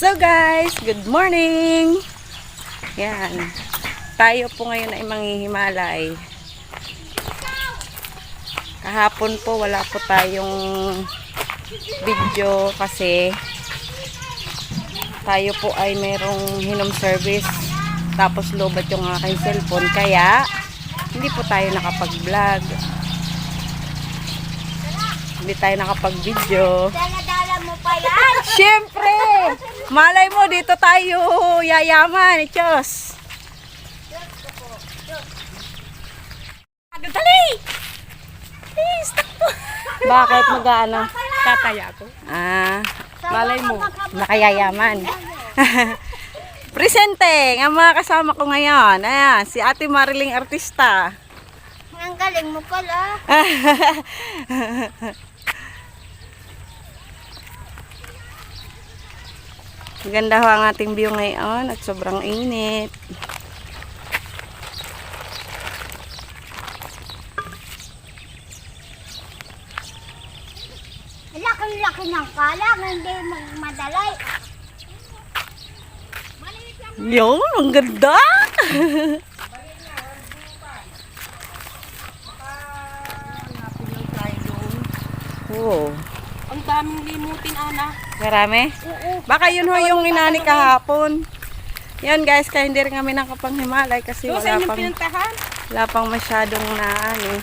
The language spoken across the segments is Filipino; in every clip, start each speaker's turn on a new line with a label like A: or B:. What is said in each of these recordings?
A: So guys, good morning! Yan. Tayo po ngayon ay manghihimalay. Kahapon po wala po tayong video kasi tayo po ay merong hinom service. Tapos lobat yung aking cellphone. Kaya hindi po tayo nakapag-vlog. Hindi tayo nakapag-video.
B: Dala mo pa yan.
A: Siyempre! Malay mo, dito tayo yayaman. Diyos!
B: Dali!
A: Please, takbo! Bakit mag-ano?
B: Tataya ko.
A: Malay mo, nakayayaman. Presente! Ang mga kasama ko ngayon. Ayan, si Ate Mariling Artista.
B: Ang galing mo pala.
A: Ganda ho ang ating view ngayon at sobrang init.
B: Laki-laki ng kalang, hindi madalay.
A: Yun, ang ganda! Oh,
B: Ang daming limutin, Ana.
A: marami? Baka yun ho yung inani kahapon. Yan guys, kaya hindi rin kami nakapanghimalay kasi wala pang masyadong naani.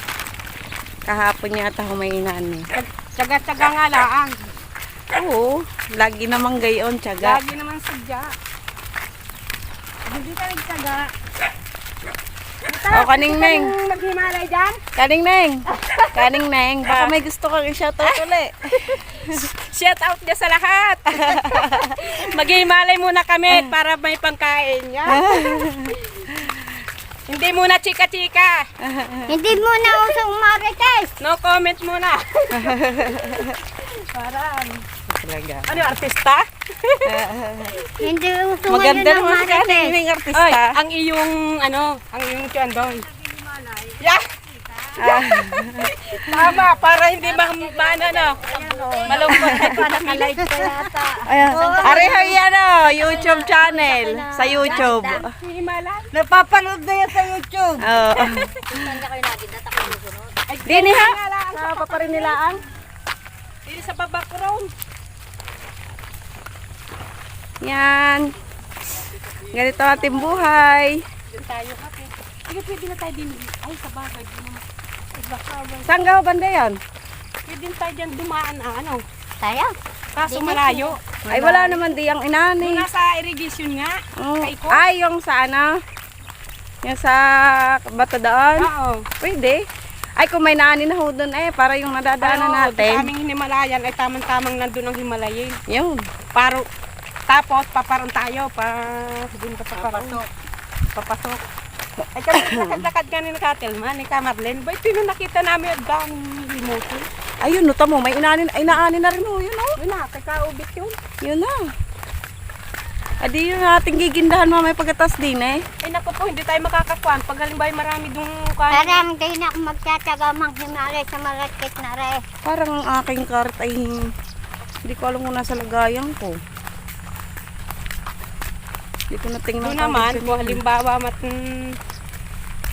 A: Kahapon yata ho may inani.
B: Tsaga-tsaga nga laang.
A: Oo, lagi namang gayon, tiyaga.
B: Lagi naman sadya. Hindi ka nagtsaga.
A: O, kaning-neng.
B: Maghimalay dyan?
A: Kaning-neng. Kaning-neng. Baka may gusto kang i-shoutout ulit.
B: Shout out niya sa lahat. Maghimalay muna kami para may pangkain. Hindi muna chika-chika.
C: Hindi mo na usong marites.
B: No comment muna. Parang.
A: Talaga.
B: Ano, artista?
C: Hindi usong
A: Maganda
C: ano ng
A: naman si
C: marites.
A: kaning-neng
B: Ay,
A: artista.
B: ang iyong tiyandoy. Yeah. Tama, para hindi malungkot ay para ka-live ka yata.
A: Ayan. Areho yan o, YouTube channel. Sa YouTube.
B: Himalay.
C: Napapanood na yan sa YouTube.
A: Oo. Dini ha?
B: Sa paparinilaang. Dili sa babakron.
A: Yan. Ganito ating buhay.
B: Doon tayo kape. Sige, pwede na tayo din. Ay, sa bagay. Di naman.
A: Saan ka banda yan?
B: Pwede din tayo dyan dumaan. Ano?
C: Tayo?
B: Kaso malayo.
A: Ay wala naman di ang inani.
B: Doon nasa irrigation nga.
A: Oh.
B: Kaikot.
A: Ay, yung sa ano? Yung sa bato doon?
B: Oo.
A: Pwede. Ay, kung may nani na ho doon para yung nadadaanan
B: Sa
A: natin.
B: aming Himalayan ay tamang-tamang nandun ang Himalayan.
A: Yun.
B: Tapos paparon tayo dun ka papasok. Ay kami lakad-lakad ganin na Katelman, ni Kamarlen. Ba ito yung nakita namin ang daming limutin.
A: Ayun, nuta mo, may inaani na rin ho, yun o.
B: Yun na, kakaubit yun.
A: Yun na. Adi yun natin gigindahan mamay pagkatas din eh.
B: Ay naku po, hindi tayo makakakuan. Pag halimbawa marami dung kanin.
C: Parang hindi na ako magtsatsaga manghimalay sa malakit na re.
A: Parang ang aking karat ay hindi ko alam kung nasa lagayan ko. Hindi ko na tingnan.
B: Doon naman, kung halimbawa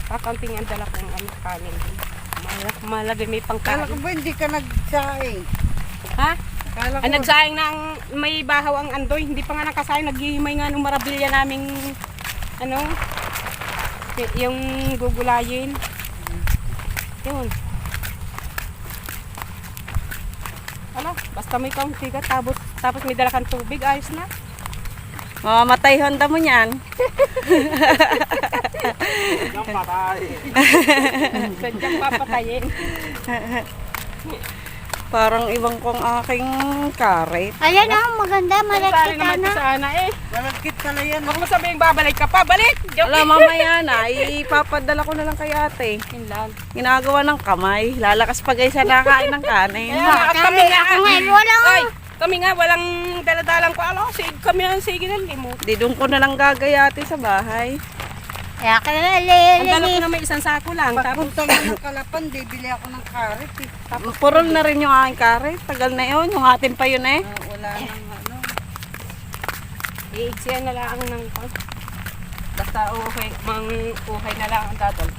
B: kakaunting ang dala kong kanin. Malagay may pangkain.
C: ba hindi ka nagsaing?
B: Ha? Ay, nagsayang ng may bahaw ang andoy. Hindi pa nga nakasayang. Naghihimay nga nung marabilya naming yung gugulayin. Yun. Basta may kaunti ka, tapos may dala kang tubig, ayos na.
A: Mamamatay honda mo niyan.
B: Sadyang papatayin.
A: Parang ibang kong aking karet.
C: Ayan o, maganda,
B: Malaki
C: malakit
B: naman
C: na.
B: ito sana eh.
C: Malakit pala yan.
B: Huwag mo sabihin babalik ka pa, balik! Joke.
A: Wala mamaya na, ipapadala ko na lang kay ate.
B: Yun lang.
A: Ginagawa ng kamay. Lalakas pa guys sa nakain ng kanin.
B: Kami nga,
C: Walang
B: Ay, kami nga, walang daladalang ko. Kami ang sige ng limo.
A: Di doon ko na lang gagayati sa bahay.
C: Kaya
B: Ang dala ko na may isang sako lang. Tapos
C: Pagpunta mo ng Kalapan, bibili ako ng karet eh.
A: Purol na rin yung aking karet. Tagal na yun. Yung atin pa yun eh.
C: Wala nang ano.
B: Iiksiyan na lang ng basta uhay na lang ang dadal.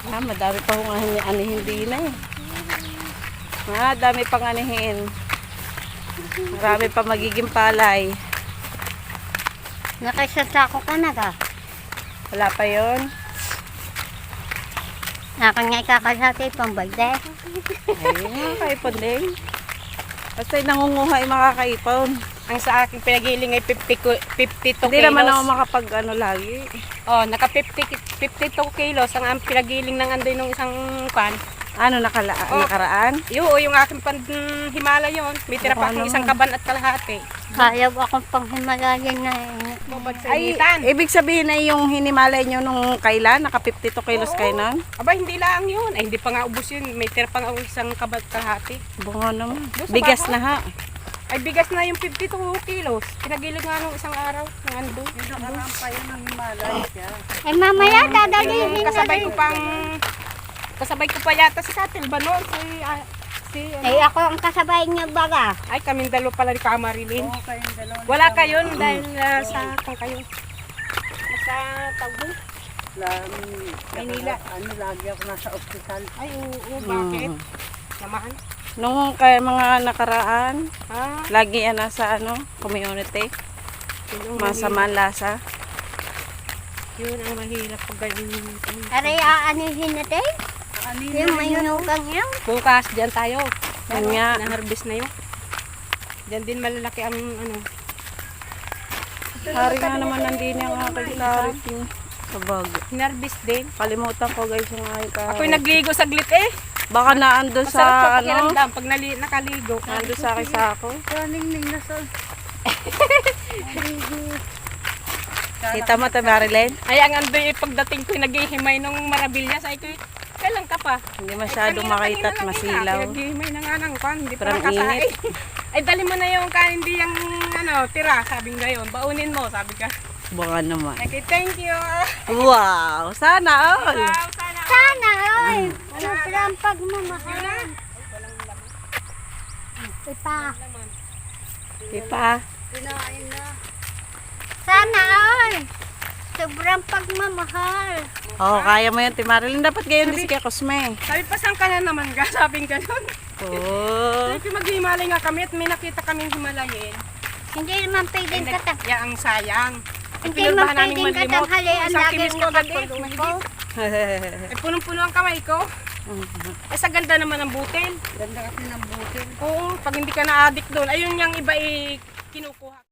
A: Madami pa kong anihin din eh. Dami pang anihin. Marami pa magiging palay.
C: Nakasasako ka na ka.
A: Wala pa yon.
C: Nakanya ikakasati pang balde.
A: Ay, mga kaipon din. Basta nangunguha yung mga kaipon.
B: Ang sa aking pinagiling ay 52 kilos.
A: Hindi naman ako makapag lagi.
B: Oh, naka 52 kilos ang pinagiling ng andoy nung isang pan.
A: Ano, nakaraan?
B: Yung aking panhimala yon. May tira pa akong isang kaban at kalahati.
C: Kaya akong panghimalayan na
B: Bubad sa
A: Ay,
B: initan.
A: ibig sabihin na yung hinimalay nyo nung kailan? Naka 52 kilos
B: Oo.
A: kayo nun?
B: Aba, hindi lang yun. Ay, hindi pa nga ubos yun. May tira pa nga isang kaban at kalahati.
A: Bunga naman.
B: Doon sa
A: Bigas
B: bahay.
A: na ha.
B: Ay, bigas na yung 52 kilos. Pinagiling nga nung isang araw. Ng ando.
A: pa yun ang himalay siya.
C: Eh mamaya dadalihin na
B: Kasabay
C: rin.
B: ko pang... Kasabay ko pa yata si Katil ba noon?
C: Eh ako ang kasabay niyo baga.
B: Ay, kaming dalawa pala ni Kamarilyn.
A: Oo, kayong dalawa.
B: Wala kayo dahil sa kung kayo. Sa Tagbo. Maynila.
A: Lagi ako nasa ospital.
B: Ay, oo, bakit? Samahan.
A: Nung kaya mga nakaraan,
B: Ah,
A: lagi yan nasa community.
B: yun ang
A: Masama lasa.
B: Yun ang mahirap pag ganyan.
C: Aray aanihin natin. Yung may nugang yan.
B: Bukas, dyan tayo.
A: Yan nga.
B: Na-harvest na yun. Dyan din malalaki ang
A: Hari nga naman nandini ang aking karating sa bag.
B: hinarvest din.
A: Kalimutan ko guys yung aking karating.
B: Ako'y nagligo saglit eh.
A: Baka naando
B: Masarap sa
A: sa
B: pakiramdam pag nakaligo.
A: naando sa akin sako. Kita mo to, Marilyn?
B: Ay, ang andoy pagdating ko, naghihimay nung marabilya. Sabi ko, kailan ka pa?
A: Hindi masyadong makita at masilaw.
B: Naghihimay na nga ng kwan, hindi pa
A: Parang
B: nakasain.
A: init.
B: Ay, dali mo na yung kanin, hindi yung tira, sabi nga yun. Baunin mo, sabi ka.
A: Baka naman.
B: Okay, thank you.
A: Wow! Sana all!
B: Wow, sana.
C: Sana oy. Sobrang pagmamahal. Ipa.
A: Ipa.
C: Sana oy. Sobrang pagmamahal.
A: Oh, kaya mo yan, Marilyn. Dapat gayon din si Kaya Cosme.
B: Sabi pa, saan ka na naman ka? Sabi nga yun.
A: Oh.
B: Sabi ko, maghimalay nga kami at may nakita kaming himalayin.
C: Hindi naman pwedeng katang.
B: Ya, ang sayang. Ay,
C: Hindi naman
B: pinurbahan naming
C: pwedeng
B: manlimot.
C: katanghalian
B: Isang
C: lagi
B: kimis ko agad eh.
C: nakapulubo.
B: Ay, punong-puno ang kamay ko. Ay, sa ganda naman ng butil.
A: Ganda kasi ng butil.
B: Oo, pag hindi ka na-addict doon, ayun yung iba kinukuha.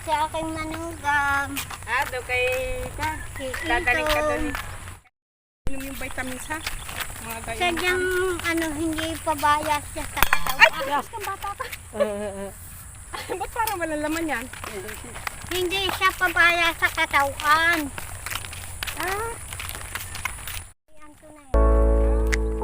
C: Sa aking manugang.
B: Doon kay ka. Dadaling ka doon. Inom yung vitamins ha. Mga ganyan.
C: Sadyang hindi pabayas siya sa katawan.
B: Ay, kang bata ka. Ba't parang malalaman yan?
C: Hindi siya pabayas sa katawan.
B: Ah,
C: Yan ko na yun.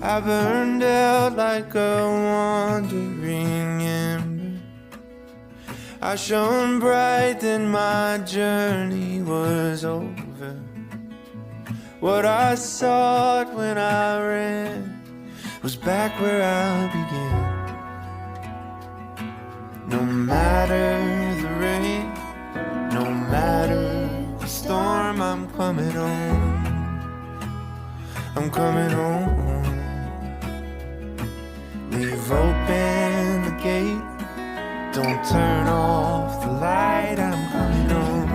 D: I burned out like a wandering ember. I shone bright, then my journey was over. What I sought when I ran was back where I began. No matter the rain, no matter the storm, I'm coming home. I'm coming home. Leave open the gate, don't turn off the light, I'm coming home.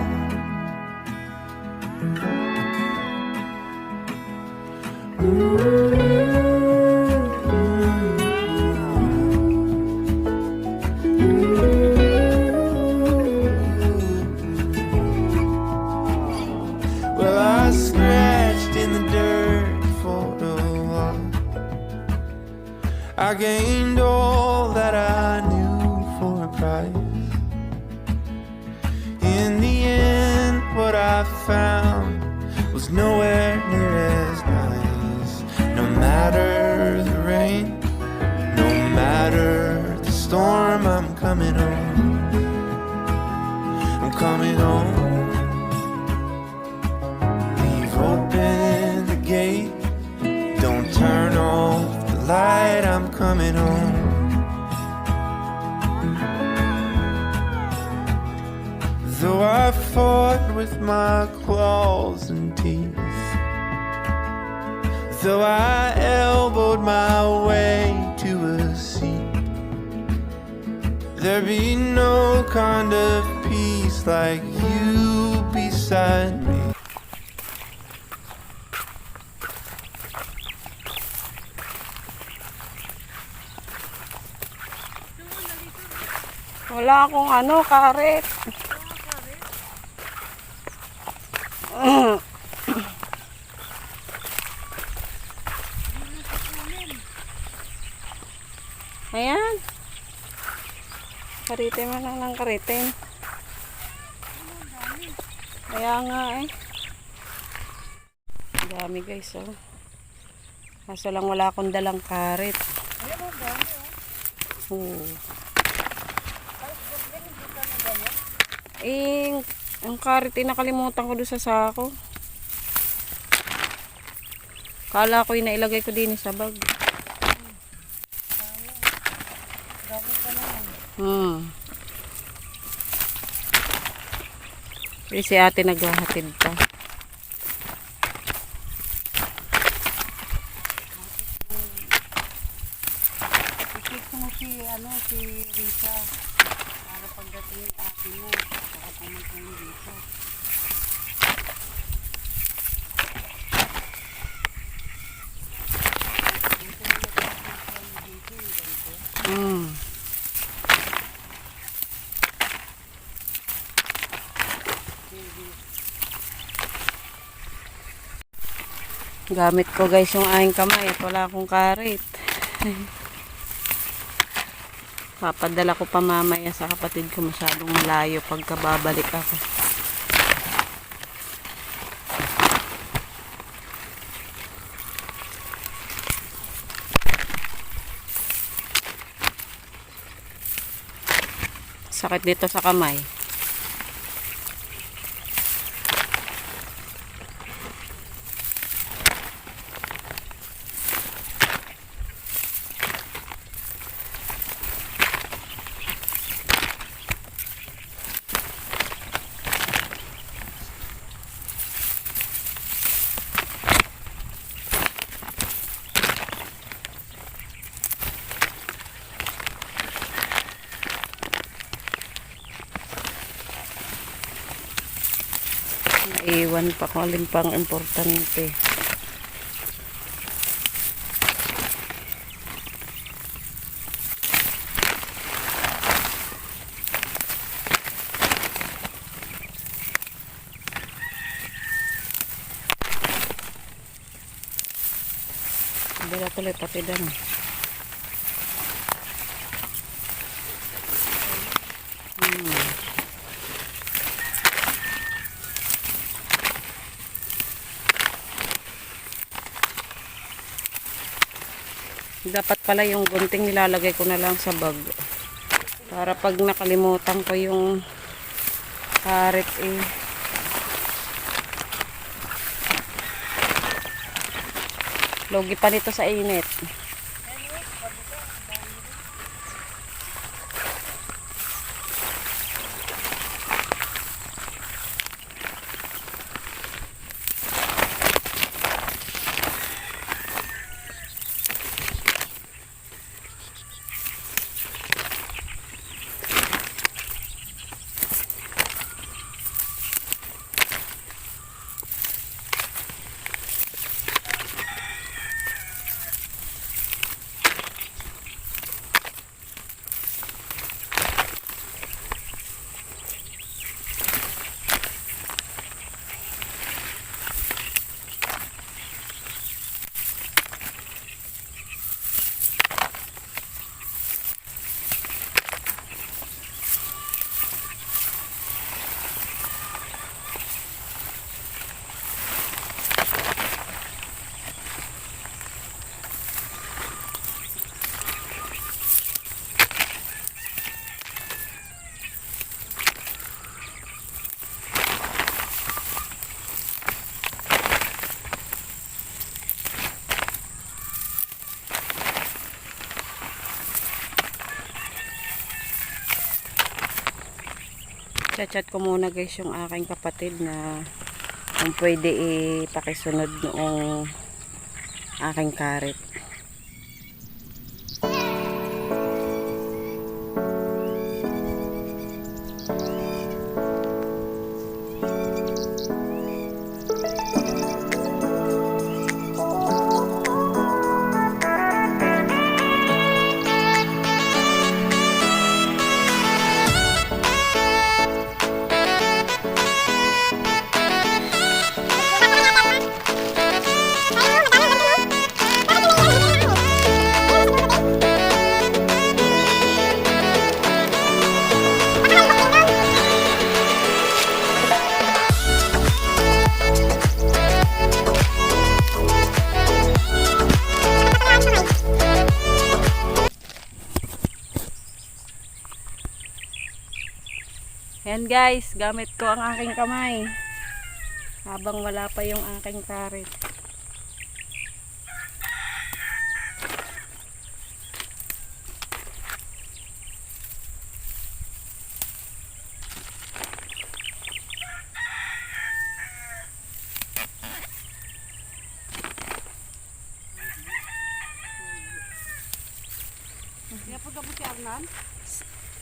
D: Well, I scratched in the dirt for a while. I gained all that I knew for a price. In the end, what I found was nowhere near as nice. No matter the rain, no matter the storm, I'm coming home. I'm coming home. Leave open the gate, don't turn off the light, I'm coming home. Though I fought with my claws and teeth, though I elbowed my way to a seat, there be no kind of peace like you beside me.
A: Wala akong ano, karet. Ayan. Karitin mo lang ng karitin. Kaya nga eh. Ang dami guys oh. Kaso lang wala akong dalang karit. Ang karit nakalimutan ko doon sa sako. Kala ko yung nailagay ko din sa bag. Si ate naghahatid pa.
B: Ikit ko mo si Risa. Para pagdating yung ate mo, saka pumunta yung Risa.
A: Gamit ko guys yung aking kamay at wala akong karit. Papadala ko pa mamaya sa kapatid ko, masyadong malayo pagka babalik ako. Sakit dito sa kamay. Naiwan pa kung alin pang importante. Bila tuloy pati dan. Dapat pala yung gunting nilalagay ko na lang sa bag. Para pag nakalimutan ko yung carrot eh. Logi pa nito sa init. Chat ko muna guys yung aking kapatid na kung pwede ipakisunod noong aking carrot. Yan guys, gamit ko ang aking kamay habang wala pa yung aking carrot.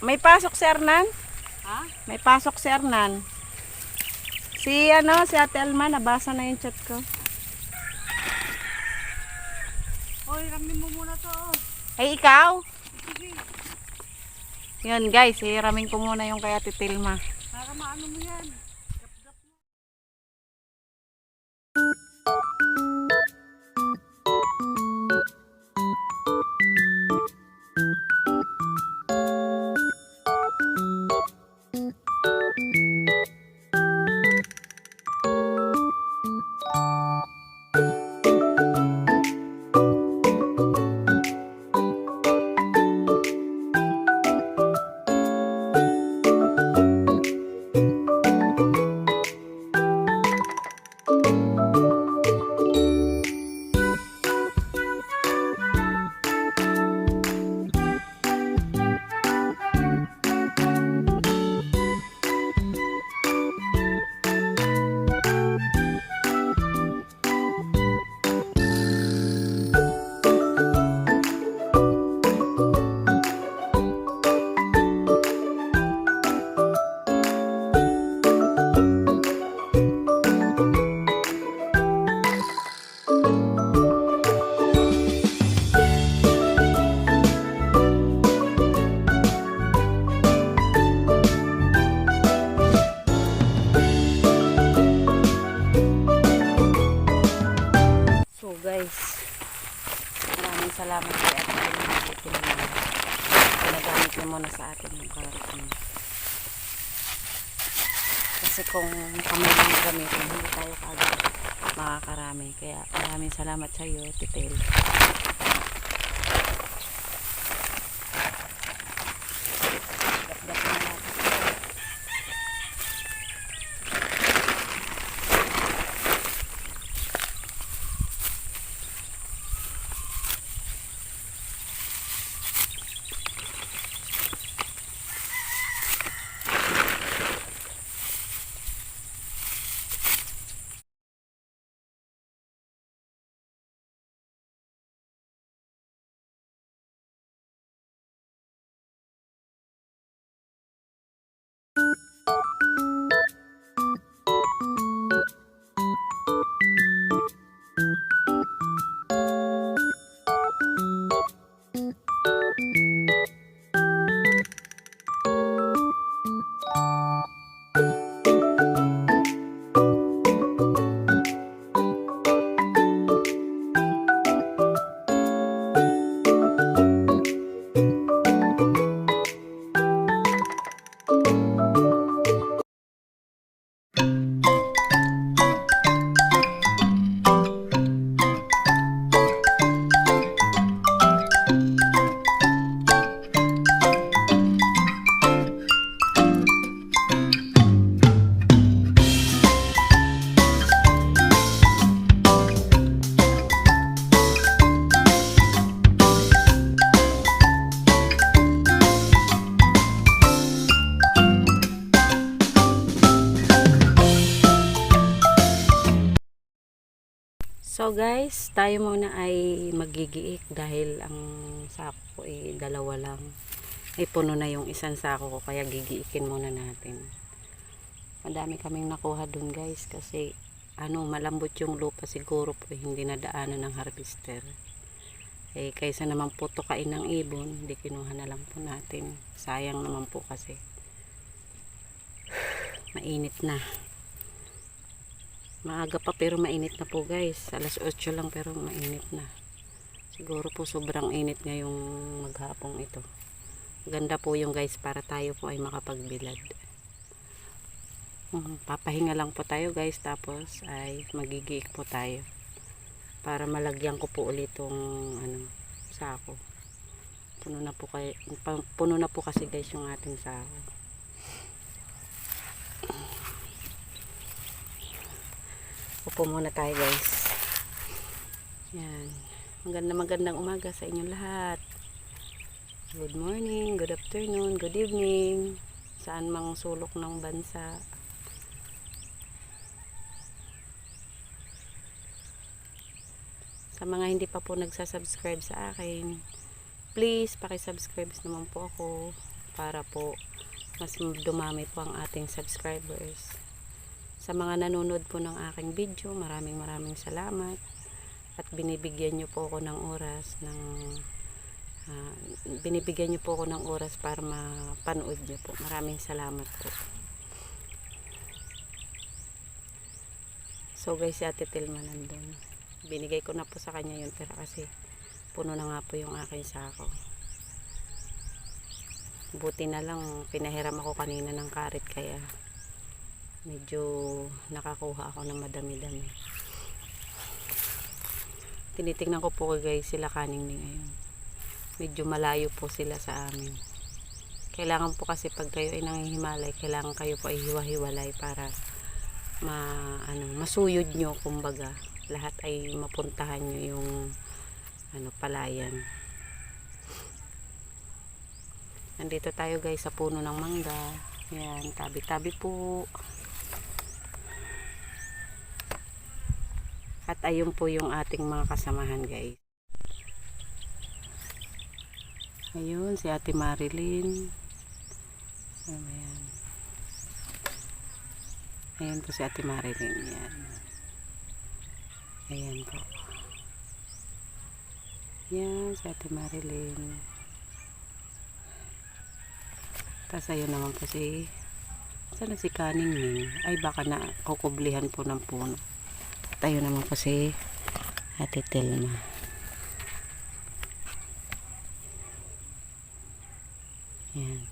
A: May pasok si Hernan?
B: Ha?
A: May pasok si Hernan. Si Ate Alma, nabasa na yung chat ko.
B: Hoy, ramin mo muna to.
A: Ay, ikaw? Yun guys, hiramin ko muna yung kay Ate Tilma.
B: Para maano mo yan.
A: Salamat kay Ate Tilma. Pinagamit niya muna sa atin yung carrot niya. Kasi kung kami lang gamitin, hindi tayo kagad makakarami. Kaya maraming salamat sa iyo, Titel. So guys, tayo muna ay magigiik dahil ang sako ko ay dalawa lang. Ay puno na yung isang sako ko kaya gigiikin muna natin. Madami kaming nakuha dun guys kasi malambot yung lupa siguro po hindi nadaanan ng harvester. Kaysa naman po tukain ng ibon, hindi kinuha na lang po natin. Sayang naman po kasi. Mainit na. Maaga pa pero mainit na po guys. Alas 8 lang pero mainit na. Siguro po sobrang init ngayong maghapong ito. Ganda po yung guys para tayo po ay makapagbilad. Papahinga lang po tayo guys tapos ay magigiik po tayo. Para malagyan ko po ulit itong sako. Puno na po kasi guys yung ating sako. Upo muna tayo guys. Yan. Magandang umaga sa inyong lahat. Good morning, good afternoon, good evening. Saan mang sulok ng bansa. Sa mga hindi pa po nagsasubscribe sa akin, please paki-subscribe naman po ako para po mas dumami po ang ating subscribers. Sa mga nanonood po ng aking video, maraming salamat at binibigyan niyo po ako ng oras para mapanood niyo po. Maraming salamat po. So guys, si Ate Tilma nandun. Binigay ko na po sa kanya yung tira kasi puno na nga po yung aking sako. Buti na lang pinahiram ako kanina ng karit kaya medyo nakakuha ako ng madami-dami. Tinitingnan ko po guys sila kaning ngayon. Medyo malayo po sila sa amin. Kailangan po kasi pag kayo ay nanghihimalay, kailangan kayo po ay hiwa-hiwalay para masuyod nyo kumbaga. Lahat ay mapuntahan nyo yung palayan. Nandito tayo guys sa puno ng mangga. Yan, tabi-tabi po. At ayun po yung ating mga kasamahan guys. Ayun si Ate Marilyn. Ayan. Ayan po si Ate Marilyn. Yan. Ayan po. Yan si Ate Marilyn. Tapos ayun naman po saan na si Kaning? Ay baka na kukublihan po ng puno. At ayun naman po si Ate Tilma. Yan.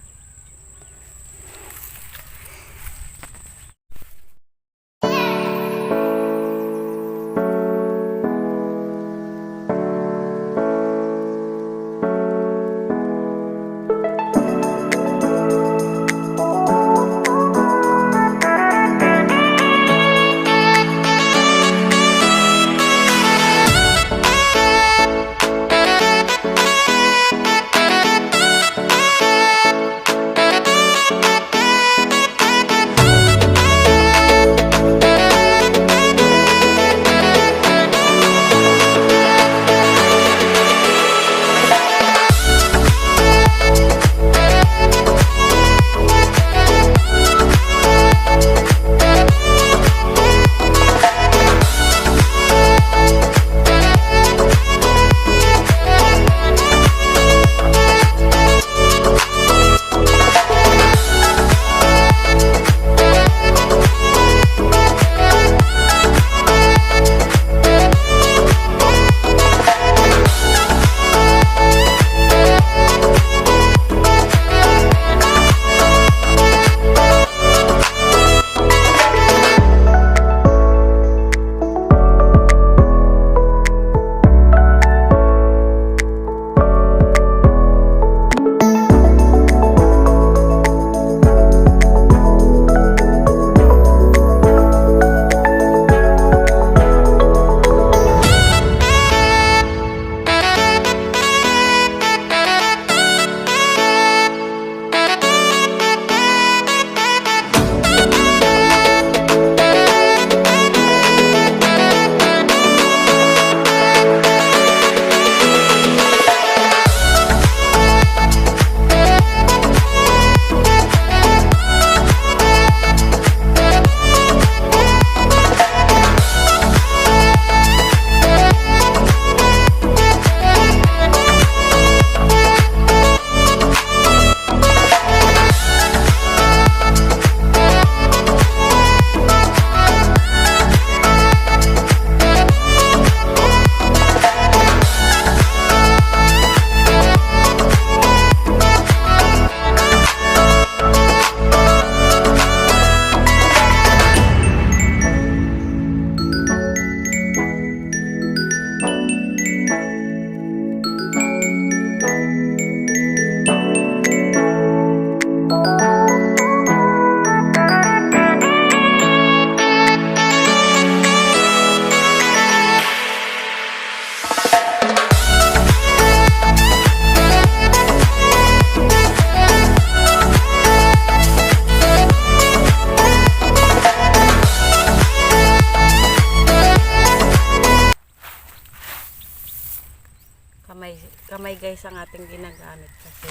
A: kamay guys ang ating ginagamit kasi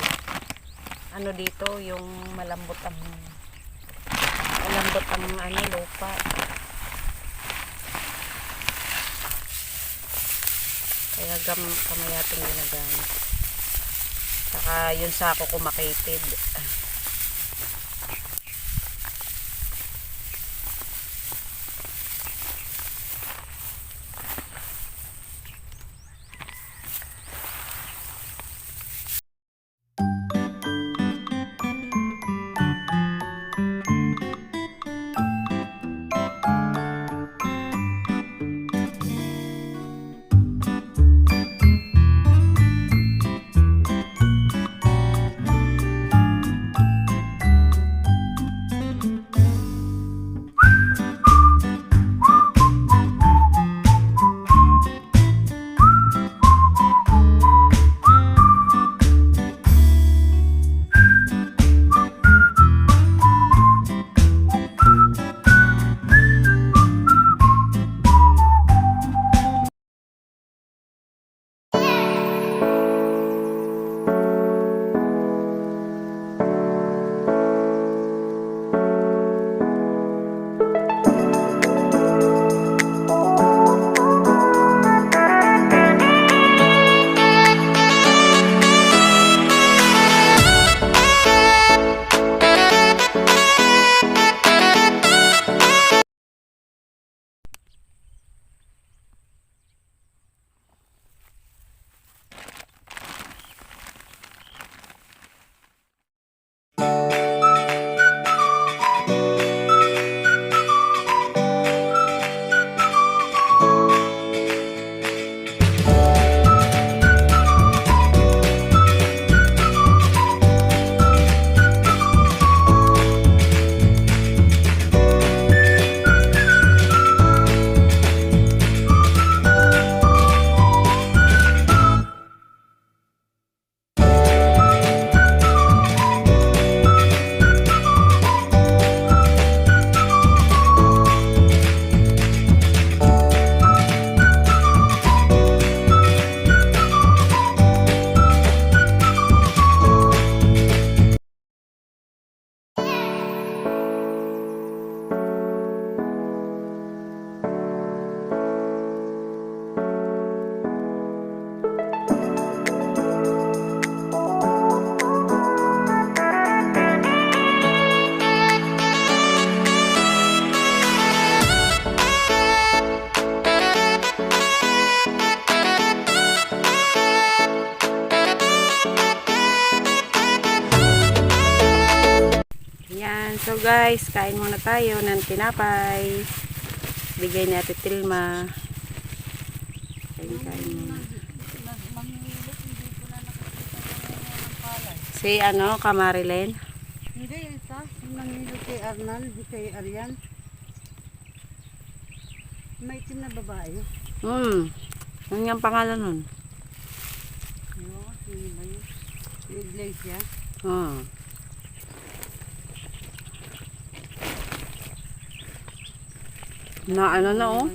A: ano dito yung malambot ang ano, lupa. Kaya kamay ating ginagamit. Saka yung sako ko makitid. So guys, kain muna tayo ng tinapay. Bigay ni Ate Tilma. Kain muna. Si ano, Kamarilen?
B: Hindi, ito. Yung nangyilo kay Arnal, kay Arian. May itim na babae.
A: Ano yung pangalan nun?
B: Ano ba yun? Yung Iglesia.
A: Na ano na oh.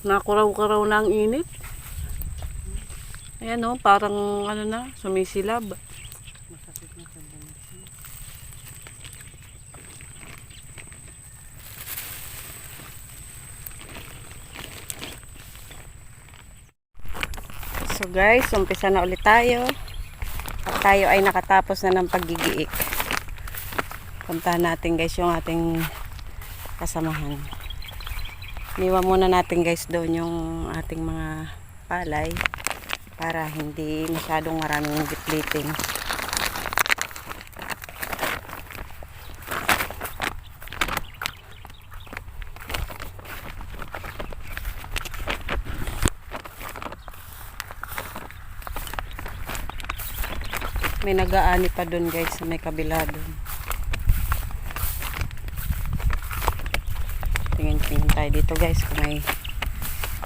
A: Nakuraw-kuraw na ang init. Ayan oh, parang ano na, sumisilab.
B: Masakit na sa balas.
A: So guys, umpisa na ulit tayo. At tayo ay nakatapos na ng paggigiik. Puntahan natin guys yung ating kasamahan. Niwa muna natin guys doon yung ating mga palay para hindi masyadong maraming gitliting. May nag-aani pa doon guys sa may kabila doon. Tingin tayo dito guys kung may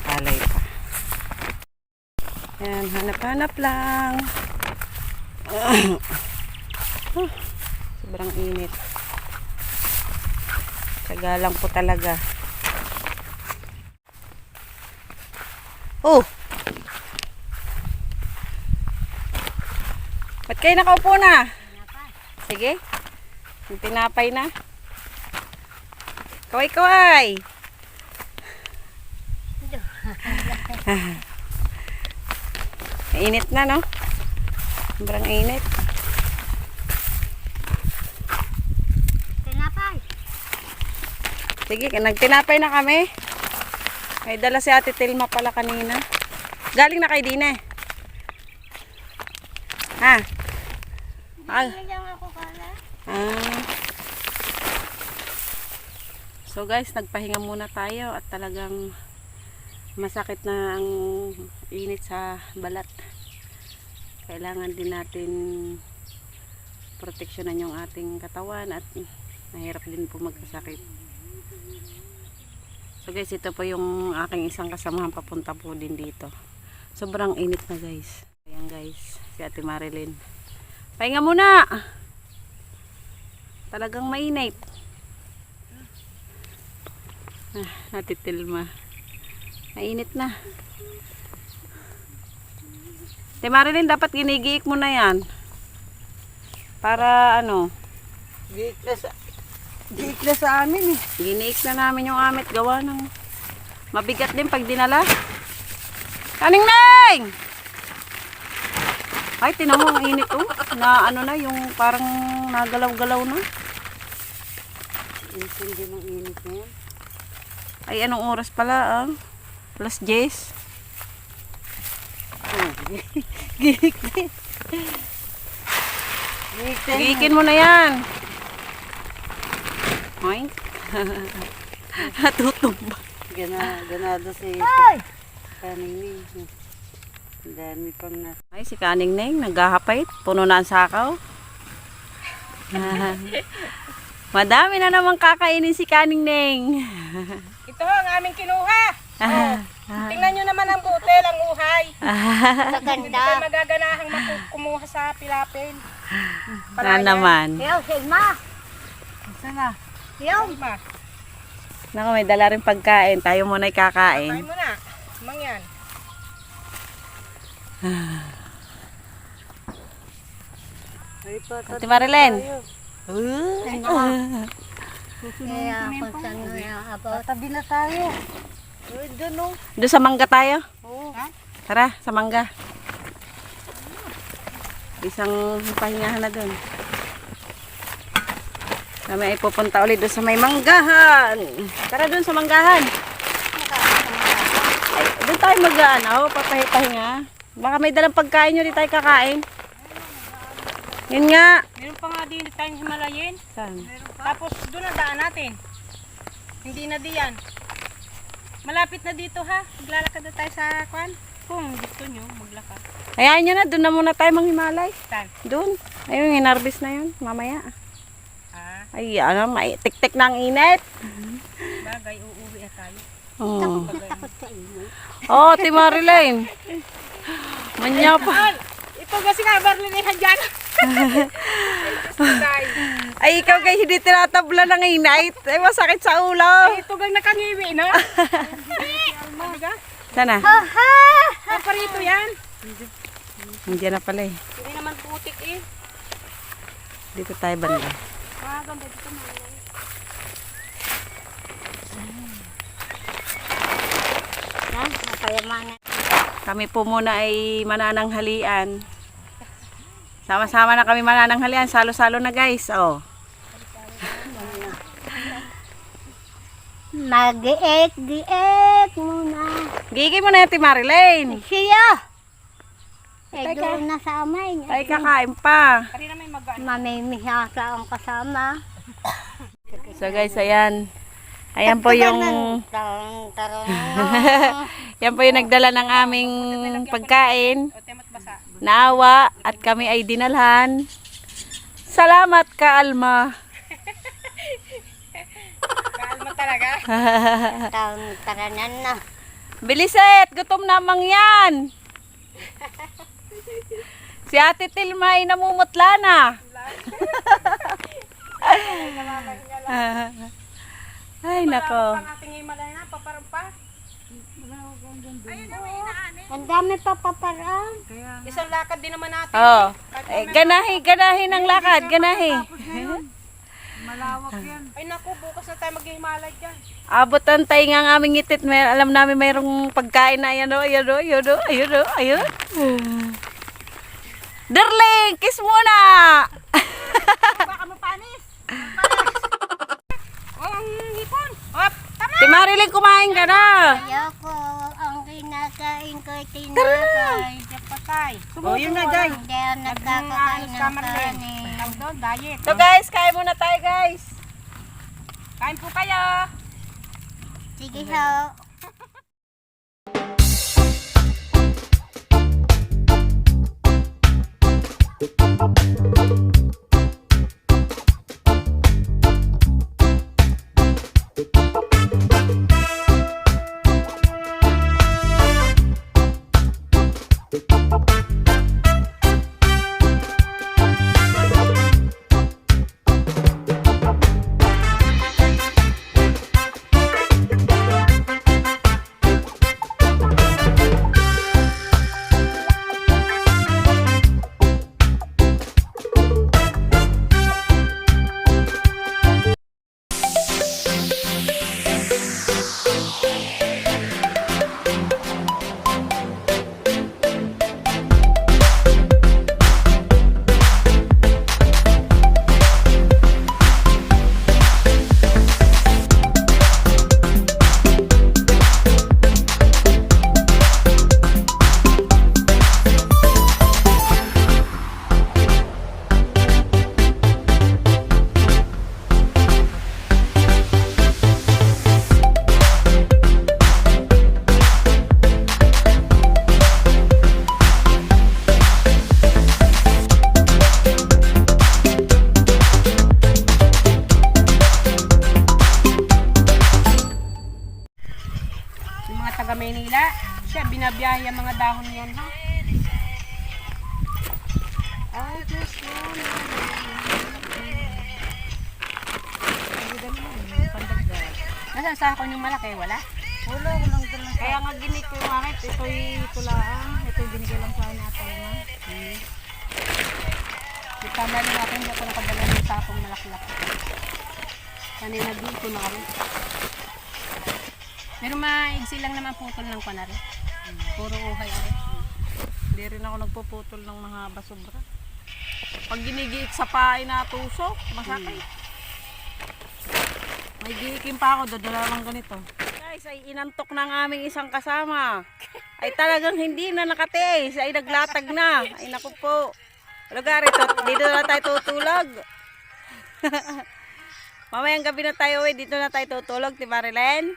A: palay pa. Ayan, hanap-hanap lang. Sobrang init. Tsaga lang po talaga. Oh! kayo nakaupo na. Sige. Yung tinapay na. Kaway-kaway. Init na, no? Sobrang init.
C: Tinapay.
A: Sige, nagtinapay na kami. May dala si Ate Tilma pala kanina. Galing na kay Dina. Ha?
C: Bigyan ako pala.
A: So guys, nagpahinga muna tayo at talagang masakit na ang init sa balat. Kailangan din natin proteksyonan yung ating katawan at mahirap din po magkasakit. So guys, ito po yung aking isang kasamahan papunta po din dito. Sobrang init na guys. Ayan guys, si Ate Marilyn. Pahinga muna! Talagang mainit. Ate Tilma. Mainit na. Ate Marilyn, dapat ginigiik mo na yan. Para ano?
B: Giik na sa amin eh.
A: Giniik na namin yung amit. Gawa ng mabigat din pag dinala. Kaning-neng! Ay, tinan mo ang init oh. Na ano na, yung parang nagalaw-galaw na.
B: Hindi ng init na yan.
A: Ay, anong oras pala ah? Plus 10.
B: Giik din.
A: Giikin mo na yan. Ay. Natutumba.
B: Ganado si Kaning. Ang dami pang nasa.
A: Ay, si Kaning Neng, naghahapait. Puno na ang sakaw. Madami na naman kakainin si Kaning Neng.
B: Ito ang aming kinuha. Tingnan nyo naman ang butel, ang uhay. Hindi
C: Maganda.
B: tayo magaganahang kumuha sa pilapil.
A: Na naman.
C: Yo, Sigma.
B: Sana.
C: Yo.
B: Ma,
A: Naku, may dala rin pagkain. Tayo muna ay kakain.
B: kain mo na. Mangyan.
A: Ate Marilyn.
C: Kaya kung saan mo yung abot.
B: Tabi na tayo. Doon o.
A: Doon sa mangga tayo.
B: Oo.
A: Tara, sa mangga. Isang pahingahan na doon. Kami ay pupunta ulit doon sa may manggahan. Tara doon sa manggahan. Ay, doon tayo mag-ano, papahinga. Baka may dalang pagkain nyo, di tayo kakain. Yun nga.
B: Meron pa nga din tayong Himalayan.
A: Saan?
B: Tapos doon ang daan natin. Hindi na diyan. Malapit na dito ha. Maglalakad na tayo sa kwan. Kung gusto nyo, maglakad.
A: Hayaan nyo na, doon na muna tayo manghimalay.
B: Saan?
A: Doon. Ayun, hinarbis na yun. Mamaya.
B: Ah,
A: Ay, ano, may tik-tik ng init.
B: bagay, uuwi na tayo.
A: Oh,
C: Natakot ka ino.
A: oh Timarilyn. Manya pa.
B: Ito kasi nga, barlinihan dyan.
A: Ay, ikaw kay hindi tinatabla ng init. Ay, masakit sa ulo.
B: Ito gang nakangiwi na. Alma.
A: Sana?
B: Parito yan.
A: Hindi na pala eh.
B: Hindi naman putik eh.
A: Dito tayo banda.
B: Ganda dito mga.
C: Yan, napayamanan.
A: Kami po muna ay manananghalian. Sama-sama na kami manananghalian. Salo-salo na guys. Oh.
C: Mag-iik muna.
A: Gigi mo na yung Timarilyn.
C: Siya! Eh,
A: Teka.
C: doon na sa amay niya.
A: Ay, kakain pa.
B: Kanina may magaan.
C: Mamimihasa ang kasama.
A: So guys, ayan. Ayan po yung...
C: Tarong, tarong.
A: Yan po yung nagdala ng aming pagkain.
B: O, temot basa.
A: Naawa at kami ay dinalhan. Salamat ka, Alma.
B: Kalma talaga.
C: Tarong, taranan na.
A: Biliset, gutom namang yan. Si Ate Tilma ay namumutla na. Ay, nako.
B: Pang ating Himalayan na, paparang pa.
C: Ang dami pa paparaan.
B: Isang lakad din naman natin.
A: Oh. Ganahi ng lakad, ganahi.
B: Ay naku, bukas na tayo maghihimalay dyan.
A: Abot ang tayo nga ng aming itit. Alam namin mayroong pagkain na ayan o, ayan o, ayan o, ayan o, ayan. Darling, kiss muna!
B: Baka mapanis. Oh, ang hipon. Op, tama.
A: Si Marilyn, kumain ka na.
C: Ayoko, ang kinakain ko ay tinapay.
B: Patay. Oh, yun na, Day.
C: Hindi ako nagkakakain ng kanin.
B: Tawag doon, diet.
A: So guys, kain muna tayo guys.
B: Kain po kayo.
C: Sige ho.
B: Yung mga taga Maynila, siya binabiyahe ang mga dahon yan. Ha? Ay, Diyos mo. Nasaan sa ako yung malaki? Wala?
C: Wala, walang dalang.
B: Kaya nga ginik ko bakit ito'y tulaan. Ito'y binigay lang sa natin. Tama na natin, hindi ako nakadala ng tapong malaki-laki. Kanina dito na kami. Pero maigsi lang naman putol ng kanari. Puro uhay ari.
A: Hindi rin ako nagpuputol ng mga basobra. Pag ginigiit sa pain na tusok, masakay. May giikin pa ako, dadala lang ganito. Guys, ay inantok ng aming isang kasama. Ay talagang hindi na nakatiis, ay naglatag na. Ay naku po. Lugar ito, dito na tayo tutulog. Mamayang gabi na tayo, dito na tayo tutulog, di Marilyn?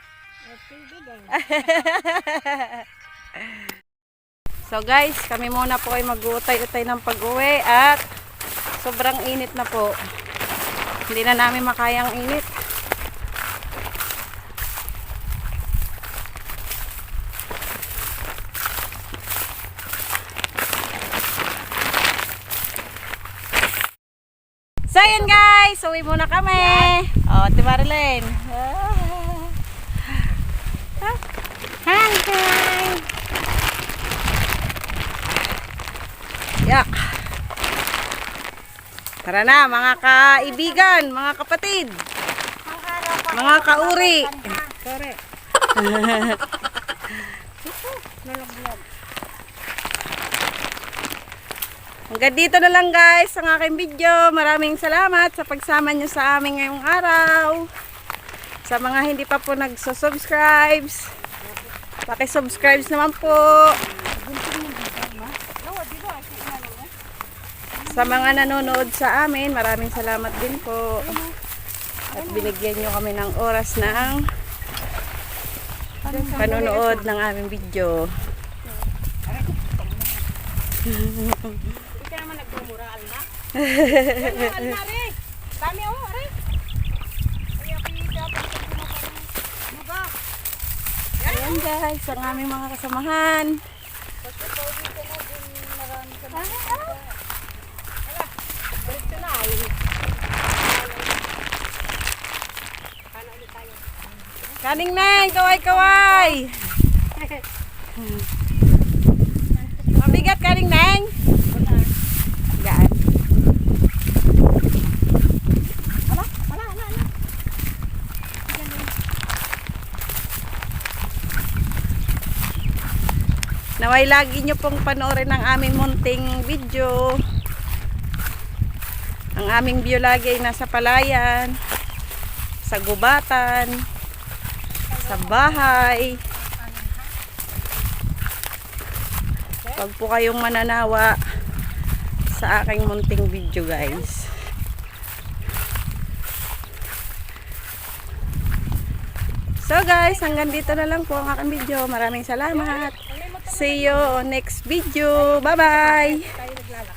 A: So guys, kami muna po ay mag-uutay-utay ng pag-uwi at sobrang init na po. Hindi na namin makayang init. So yun guys, uwi muna kami. Oh, Ate Marilyn.
C: Hi, guys!
A: Yeah. Tara na mga kaibigan, mga kapatid, mga kauri.
B: Correct.
A: Hanggang dito na lang guys ang aking video. Maraming salamat sa pagsama nyo sa amin ngayong araw. Sa mga hindi pa po nagsusubscribe, paki-subscribe naman po. Sa mga nanonood sa amin, maraming salamat din po. At binigyan nyo kami ng oras ng panonood ng aming video.
B: Hindi ka naman nagmumural na. Mural na rin. Dami ako, aray. Kaya kita pa luga.
A: Ayan guys, ang aming mga kasamahan.
B: Diretso na ay.
A: Kaning na, kaway-kaway. Naway lagi nyo pong panoorin ang aming munting video. Ang aming view lagi ay nasa palayan, sa gubatan, sa bahay. Huwag po kayong mananawa sa aking munting video, guys. So guys, hanggang dito na lang po ang aking video. Maraming salamat. See you on next video. Bye bye.